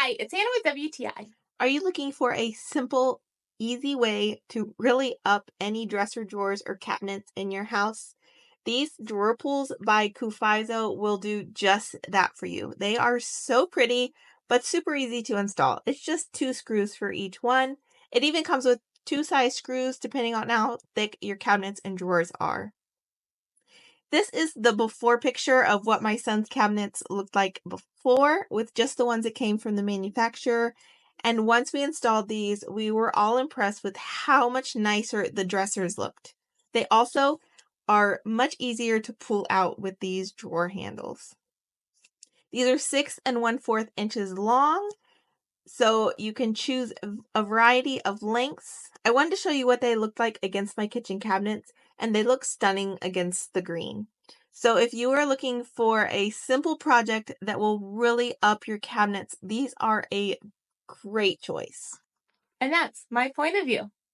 Hi, it's Hannah with WTI. Are you looking for a simple, easy way to really up any dresser drawers or cabinets in your house? These drawer pulls by KOOFIZO will do just that for you. They are so pretty, but super easy to install. It's just 2 screws for each one. It even comes with 2 size screws depending on how thick your cabinets and drawers are. This is the before picture of what my son's cabinets looked like before with just the ones that came from the manufacturer. And once we installed these, we were all impressed with how much nicer the dressers looked. They also are much easier to pull out with these drawer handles. These are 6 1/4 inches long, so you can choose a variety of lengths. I wanted to show you what they looked like against my kitchen cabinets, and they look stunning against the green. So if you are looking for a simple project that will really up your cabinets, these are a great choice. And that's my point of view.